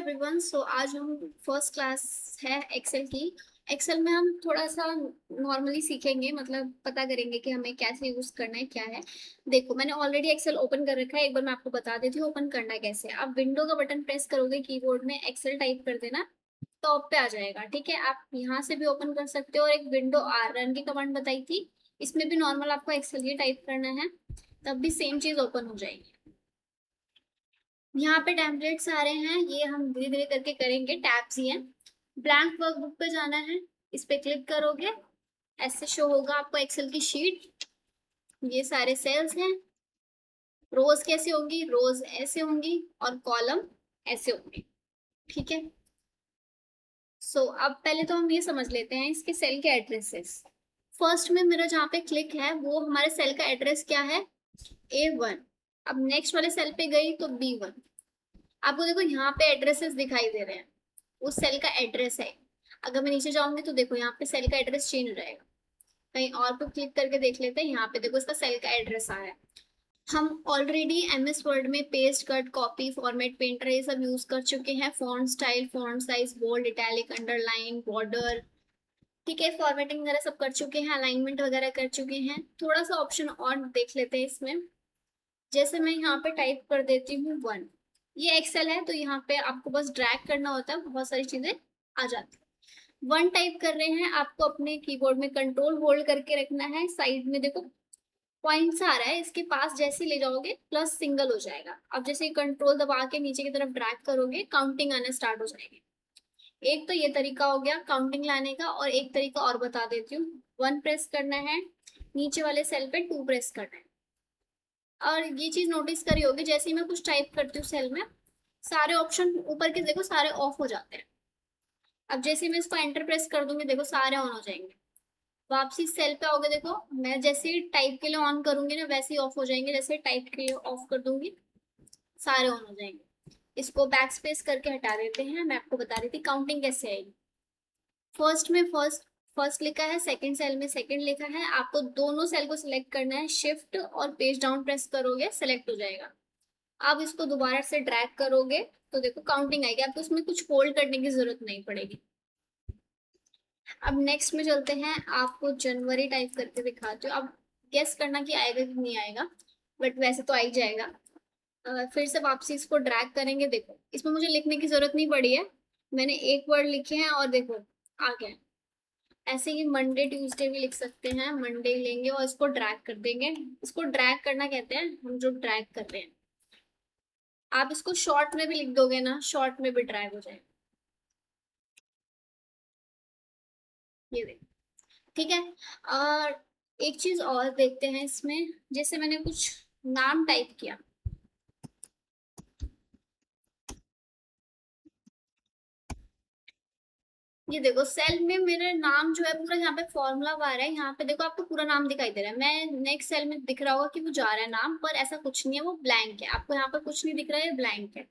Everyone. सो आज हम first class है एक्सेल की। एक्सेल में हम थोड़ा सा नॉर्मली सीखेंगे, मतलब पता करेंगे कि हमें कैसे यूज करना है, क्या है। देखो, मैंने ऑलरेडी एक्सेल ओपन कर रखा है। एक बार मैं आपको बता देती हूँ ओपन करना कैसे है। आप विंडो का बटन प्रेस करोगे, कीबोर्ड में एक्सेल टाइप कर देना, टॉप पे आ जाएगा। ठीक है, आप यहाँ से भी ओपन कर सकते हो। और एक विंडो आर रन की कमांड बताई थी, इसमें भी नॉर्मल आपको एक्सेल ही टाइप करना है, तब भी सेम चीज ओपन हो जाएगी। यहाँ पे टेम्पलेट्स आ रहे हैं, ये हम धीरे धीरे करके करेंगे, टैब्स ही हैं। ब्लैंक वर्कबुक पे जाना है, इस पे क्लिक करोगे, ऐसे शो होगा आपको एक्सेल की शीट। ये सारे सेल्स हैं। रोज कैसे होंगी? रोज ऐसे होंगी और कॉलम ऐसे होंगे। ठीक है। अब पहले तो हम ये समझ लेते हैं इसके सेल के एड्रेसेस। फर्स्ट में मेरा जहाँ पे क्लिक है वो हमारे सेल का एड्रेस क्या है? A1। अब नेक्स्ट वाले सेल पे गई तो B1। आपको देखो यहाँ पे एड्रेसेस दिखाई दे रहे हैं, उस सेल का एड्रेस है। अगर मैं नीचे जाऊंगी तो देखो यहाँ पे सेल का एड्रेस चेंज हो जाएगा। कहीं और पे क्लिक करके देख लेते हैं, यहाँ पे देखो इसका सेल का एड्रेस आ रहा है। हम ऑलरेडी एमएस वर्ड में paste, cut, copy, format, painter ये सब यूज कर चुके हैं। Font style, font size, bold, italic, underline, border, ठीक है, फॉर्मेटिंग वगैरह सब कर चुके हैं, अलाइनमेंट वगैरह कर चुके हैं। थोड़ा सा ऑप्शन और देख लेते हैं इसमें। जैसे मैं यहाँ पे टाइप कर देती हूँ 1। ये एक्सेल है तो यहाँ पे आपको बस ड्रैग करना होता है, बहुत सारी चीजें आ जाती है। 1 टाइप कर रहे हैं, आपको अपने कीबोर्ड में कंट्रोल होल्ड करके रखना है। साइड में देखो पॉइंट्स आ रहा है, इसके पास जैसे ही ले जाओगे प्लस सिंगल हो जाएगा। अब जैसे कंट्रोल दबा के नीचे की तरफ ड्रैग करोगे, काउंटिंग आना स्टार्ट हो जाएगी। एक तो ये तरीका हो गया काउंटिंग लाने का, और एक तरीका और बता देती हूँ। 1 प्रेस करना है, नीचे वाले सेल पे 2 प्रेस करना है। और ये चीज नोटिस करी होगी, जैसे ही मैं कुछ टाइप करती हूँ सेल में, सारे ऑप्शन ऊपर के देखो सारे ऑफ हो जाते हैं। अब जैसे ही मैं इसको एंटर प्रेस कर दूंगी, देखो सारे ऑन हो जाएंगे। वापसी सेल पे आओगे, देखो मैं जैसे ही टाइप के लिए ऑन करूंगी ना, वैसे ही ऑफ हो जाएंगे। जैसे ही टाइप के लिए ऑफ कर दूंगी, सारे ऑन हो जाएंगे। इसको बैक स्पेस करके हटा देते हैं। मैं आपको बता रही थी काउंटिंग कैसे आएगी। फर्स्ट में फर्स्ट लिखा है, सेकंड सेल में सेकंड लिखा है। आपको दोनों सेल को सिलेक्ट करना है, शिफ्ट और पेज डाउन प्रेस करोगे, सिलेक्ट हो जाएगा। आप इसको दोबारा से ड्रैग करोगे तो देखो काउंटिंग आएगी, आपको इसमें कुछ होल्ड करने की जरूरत नहीं पड़ेगी। अब नेक्स्ट में चलते हैं, आपको जनवरी टाइप करके दिखाती हूँ। अब गेस करना कि आएगा कि नहीं आएगा, बट वैसे तो आ ही जाएगा। फिर से वापसी इसको ड्रैग करेंगे, देखो इसमें मुझे लिखने की जरूरत नहीं पड़ी है, मैंने एक वर्ड लिखे हैं और देखो आ गया। ऐसे ही मंडे ट्यूसडे भी लिख सकते हैं, मंडे लेंगे और इसको ड्रैग कर देंगे। इसको ड्रैग करना कहते हैं हम, जो ड्रैग कर रहे हैं। आप इसको शॉर्ट में भी लिख दोगे ना, शॉर्ट में भी ड्रैग हो जाएगा। ये देखो, ठीक है। और एक चीज और देखते हैं इसमें, जैसे मैंने कुछ नाम टाइप किया, ये देखो सेल में मेरा नाम जो है पूरा, यहाँ पे फॉर्मूला आ रहा है, यहाँ पे देखो आपको पूरा नाम दिखाई दे रहा है। मैं नेक्स्ट सेल में दिख रहा होगा कि वो जा रहा है नाम, पर ऐसा कुछ नहीं है, वो ब्लैंक है। आपको यहाँ पर कुछ नहीं दिख रहा है, ब्लैंक है।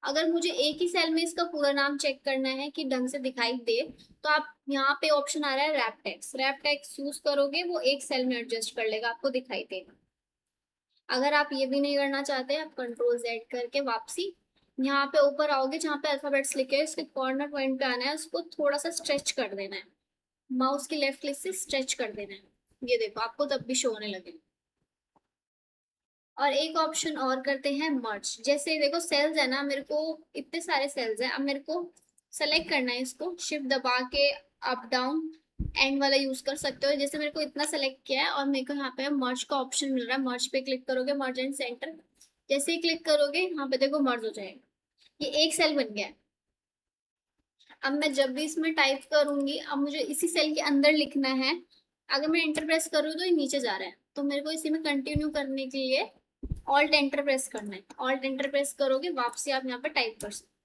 अगर मुझे एक ही सेल में इसका पूरा नाम चेक करना है कि ढंग से दिखाई दे, तो आप यहाँ पे ऑप्शन आ रहा है wrap text, wrap text use करोगे, वो एक सेल में एडजस्ट कर लेगा, आपको दिखाई देगा। अगर आप ये भी नहीं करना चाहते, आप कंट्रोल जेड करके वापसी यहाँ पे ऊपर आओगे, जहाँ पे अल्फाबेट्स लिखे हैं उसके कॉर्नर पॉइंट पे आना है, उसको थोड़ा सा स्ट्रेच कर देना है। माउस की लेफ्ट क्लिक से स्ट्रेच कर देना है, ये देखो आपको तब भी शो होने लगे। और एक ऑप्शन और करते हैं मर्ज। जैसे देखो सेल्स है ना, मेरे को इतने सारे सेल्स हैं, अब मेरे को सेलेक्ट करना है, इसको शिफ्ट दबा के अप डाउन एंड वाला यूज कर सकते हो। जैसे मेरे को इतना सेलेक्ट किया है और मेरे को यहाँ पे मर्ज का ऑप्शन मिल रहा है, मर्ज पे क्लिक करोगे, मर्ज एंड सेंटर जैसे ही क्लिक करोगे यहाँ पे देखो मर्ज हो जाएगा, ये एक सेल बन गया है। अब मैं जब भी इसमें टाइप करूंगी, अब मुझे इसी सेल के अंदर लिखना है। अगर मैं एंटर प्रेस करूँ तो ये नीचे जा रहा है, तो मेरे को इसी में कंटिन्यू करने के लिए ऑल्ट एंटर प्रेस करना है। ऑल्ट एंटर प्रेस करोगे, वापसी आप यहाँ पे टाइप कर सकते हो।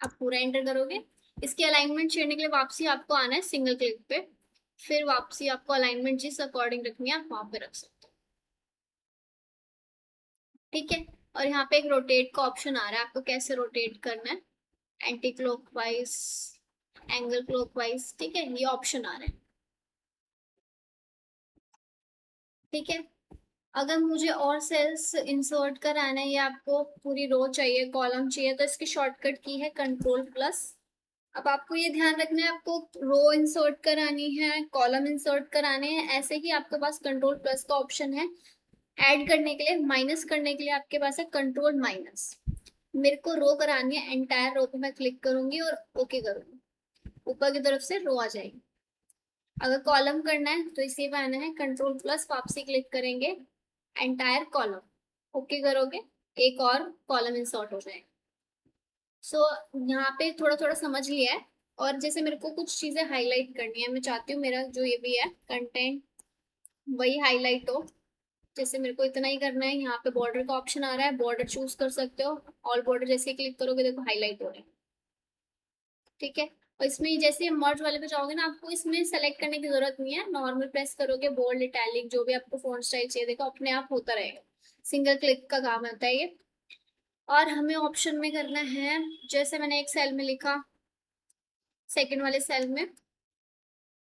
आप पूरा एंटर करोगे, इसकी अलाइनमेंट छेड़ने के लिए वापसी आपको आना है सिंगल क्लिक पे। फिर वापसी आपको अलाइनमेंट जिस अकॉर्डिंग रखनी है आप वहां पे रख सकते हो। ठीक है। और यहाँ पे एक रोटेट का ऑप्शन आ रहा है, आपको कैसे रोटेट करना है, एंटी क्लॉकवाइज, एंगल क्लॉकवाइज, ठीक है, ये ऑप्शन आ रहे हैं। ठीक है। अगर मुझे और सेल्स इंसर्ट कराना है या आपको पूरी रो चाहिए, कॉलम चाहिए, तो इसकी शॉर्टकट की है कंट्रोल+। अब आपको ये ध्यान रखना है, आपको रो इंसर्ट करानी है, कॉलम इंसर्ट कराने हैं, ऐसे ही आपके पास कंट्रोल+ का ऑप्शन है। ऐड करने के लिए, माइनस करने के लिए आपके पास है कंट्रोल-। मेरे को रो करानी है, एंटायर रो पे मैं क्लिक करूंगी और ओके करूंगी, ऊपर की तरफ से रो आ जाएगी। अगर कॉलम करना है तो इसी पे आना है, कंट्रोल+ वापसी क्लिक करेंगे, एंटायर कॉलम, ओके करोगे, एक और कॉलम इंसर्ट हो जाएगा। सो यहाँ पे थोड़ा थोड़ा समझ लिया है। और जैसे मेरे को कुछ चीजें हाईलाइट करनी है, मैं चाहती हूँ मेरा जो ये भी है कंटेंट वही हाईलाइट हो। जैसे मेरे को इतना ही करना है, यहाँ पे बॉर्डर का ऑप्शन आ रहा है, बॉर्डर चूज कर सकते हो, ऑल बॉर्डर जैसे क्लिक करोगे देखो हाईलाइट हो रहे हैं। ठीक है। और इसमें जैसे मर्ज वाले पे जाओगे ना, आपको इसमें सेलेक्ट करने की जरूरत नहीं है, नॉर्मल प्रेस करोगे, बोल्ड, इटैलिक, जो भी आपको फॉन्ट स्टाइल चाहिए देखो अपने आप होता रहेगा। सिंगल क्लिक का काम होता है ये। और हमें ऑप्शन में करना है, जैसे मैंने एक सेल में लिखा, सेकंड वाले सेल में,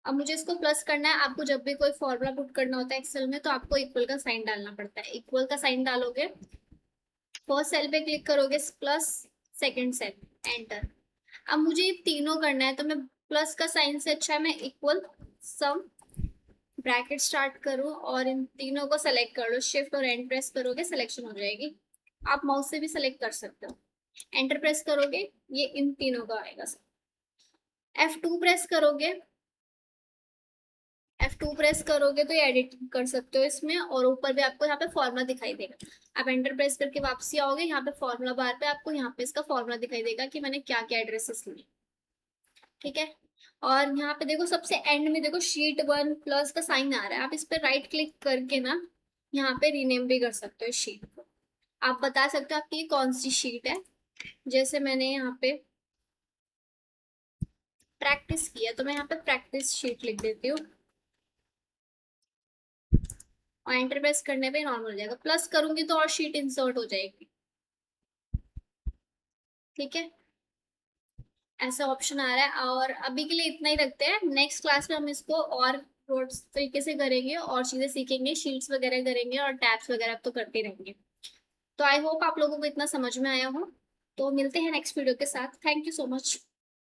अब मुझे इसको प्लस करना है। आपको जब भी कोई फॉर्मूला पुट करना होता है एक्सेल में, तो आपको इक्वल का साइन डालना पड़ता है, इक्वल का साइन डालोगे, फर्स्ट सेल पे क्लिक करोगे प्लस, सेकंड सेल, एंटर। अब मुझे ये तीनों करना है, तो मैं प्लस का साइन से अच्छा है मैं इक्वल सम ब्रैकेट स्टार्ट करूं और इन तीनों को सेलेक्ट कर लो, शिफ्ट और एंड प्रेस करोगे, सिलेक्शन हो जाएगी। आप माउस से भी सेलेक्ट कर सकते हो, एंटर प्रेस करोगे, ये इन तीनों का आएगा। F2 प्रेस करोगे, F2 प्रेस करोगे तो ये एडिट कर सकते हो इसमें, और ऊपर भी आपको यहाँ पे फॉर्मूला दिखाई देगा। आप एंटर प्रेस करके वापसी आओगे, यहाँ पे फॉर्मूला बार पे आपको यहाँ पे इसका फॉर्मूला दिखाई देगा कि मैंने क्या क्या एड्रेसेस लिए। ठीक है। और यहाँ पे देखो सबसे एंड में देखो शीट 1 का साइन आ रहा है, आप इस पे राइट क्लिक करके ना यहाँ पे रीनेम भी कर सकते हो शीट को। आप बता सकते हो आपकी ये कौन सी शीट है। जैसे मैंने यहाँ पे प्रैक्टिस किया, तो मैं यहाँ पे प्रैक्टिस शीट लिख देती हूँ, और एंटर प्रेस करने पे नॉर्मल हो जाएगा, प्लस करूंगी तो और शीट इंसर्ट हो जाएगी। ठीक है, ऐसा ऑप्शन आ रहा है। और अभी के लिए इतना ही रखते हैं, नेक्स्ट क्लास में हम इसको और तरीके से करेंगे और चीजें सीखेंगे, शीट्स वगैरह करेंगे और टैब्स वगैरह तो करते रहेंगे। तो आई होप आप लोगों को इतना समझ में आया हो। तो मिलते हैं नेक्स्ट वीडियो के साथ। Thank you so much.